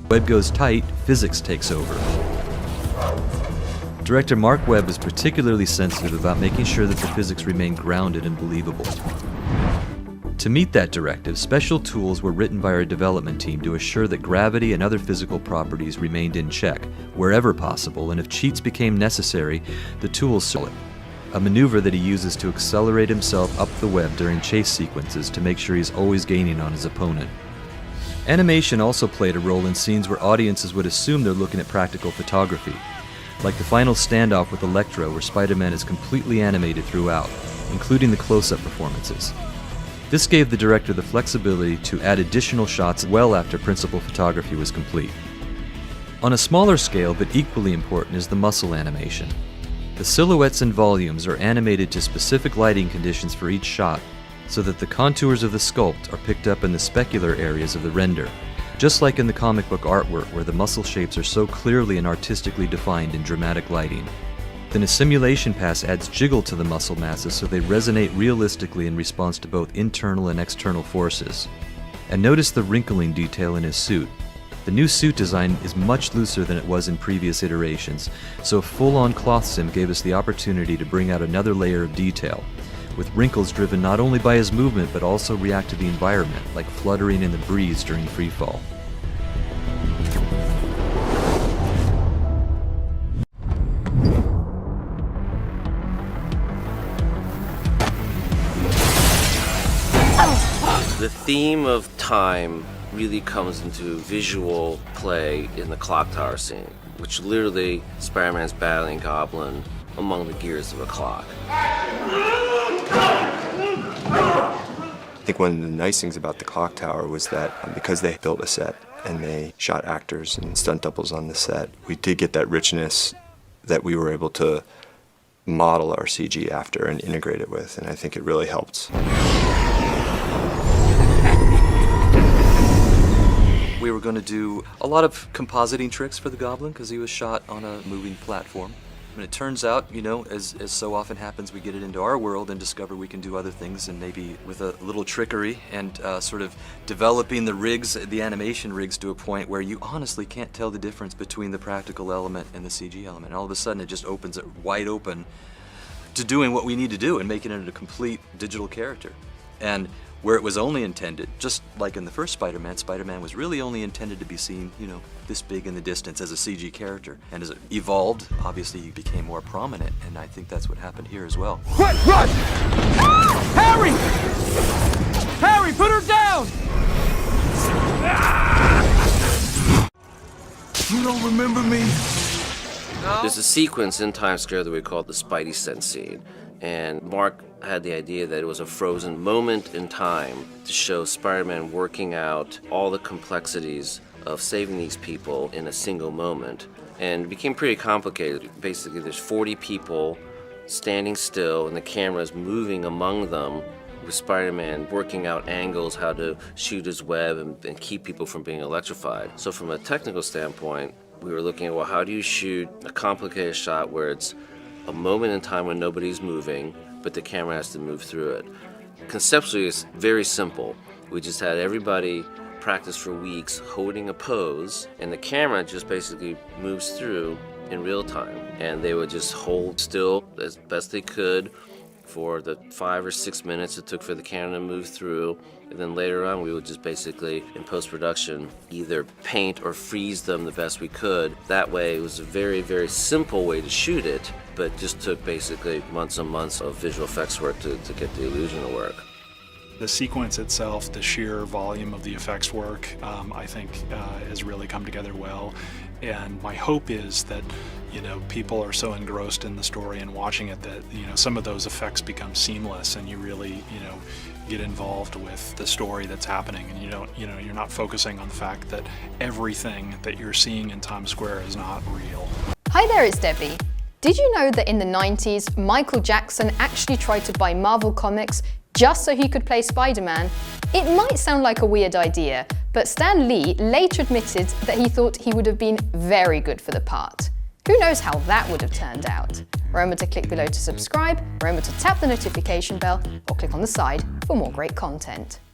Webb goes tight, physics takes over. Director Marc Webb is particularly sensitive about making sure that the physics remain grounded and believable. To meet that directive, special tools were written by our development team to assure that gravity and other physical properties remained in check, wherever possible, and if cheats became necessary, the tools served. A maneuver that he uses to accelerate himself up the web during chase sequences to make sure he's always gaining on his opponent. Animation also played a role in scenes where audiences would assume they're looking at practical photography, like the final standoff with Electro where Spider-Man is completely animated throughout, including the close-up performances. This gave the director the flexibility to add additional shots well after principal photography was complete. On a smaller scale, but equally important, is the muscle animation. The silhouettes and volumes are animated to specific lighting conditions for each shot, so that the contours of the sculpt are picked up in the specular areas of the render, just like in the comic book artwork where the muscle shapes are so clearly and artistically defined in dramatic lighting. Then a simulation pass adds jiggle to the muscle masses so they resonate realistically in response to both internal and external forces. And notice the wrinkling detail in his suit. The new suit design is much looser than it was in previous iterations, so a full-on cloth sim gave us the opportunity to bring out another layer of detail, with wrinkles driven not only by his movement but also react to the environment, like fluttering in the breeze during freefall. The theme of time really comes into visual play in the clock tower scene, which literally Spider-Man's battling Goblin among the gears of a clock. I think one of the nice things about the clock tower was that because they built a set and they shot actors and stunt doubles on the set, we did get that richness that we were able to model our CG after and integrate it with, and I think it really helped. We were going to do a lot of compositing tricks for the Goblin because he was shot on a moving platform. And it turns out, you know, as so often happens, we get it into our world and discover we can do other things, and maybe with a little trickery and sort of developing the rigs, the animation rigs, to a point where you honestly can't tell the difference between the practical element and the CG element. And all of a sudden it just opens it wide open to doing what we need to do and making it a complete digital character. And where it was only intended, just like in the first Spider-Man, Spider-Man was really only intended to be seen, you know, this big in the distance as a CG character. And as it evolved, obviously he became more prominent, and I think that's what happened here as well. Run! Harry! Harry, put her down! You don't remember me? No. There's a sequence in Times Square that we call the Spidey Sense scene. And Marc had the idea that it was a frozen moment in time to show Spider-Man working out all the complexities of saving these people in a single moment. And it became pretty complicated. Basically, there's 40 people standing still and the camera is moving among them, with Spider-Man working out angles, how to shoot his web and keep people from being electrified. So from a technical standpoint, we were looking at, well, how do you shoot a complicated shot where it's a moment in time when nobody's moving, but the camera has to move through it. Conceptually, it's very simple. We just had everybody practice for weeks holding a pose, and the camera just basically moves through in real time. And they would just hold still as best they could for the 5 or 6 minutes it took for the camera to move through. And then later on, we would just basically, in post-production, either paint or freeze them the best we could. That way, it was a very, very simple way to shoot it, but just took basically months and months of visual effects work to get the illusion to work. The sequence itself, the sheer volume of the effects work, I think has really come together well. And my hope is that, people are so engrossed in the story and watching it that, some of those effects become seamless and you really, get involved with the story that's happening, and you're not focusing on the fact that everything that you're seeing in Times Square is not real. Hi there, it's Debbie. Did you know that in the 90s, Michael Jackson actually tried to buy Marvel Comics just so he could play Spider-Man? It might sound like a weird idea, but Stan Lee later admitted that he thought he would have been very good for the part. Who knows how that would have turned out? Remember to click below to subscribe, remember to tap the notification bell, or click on the side for more great content.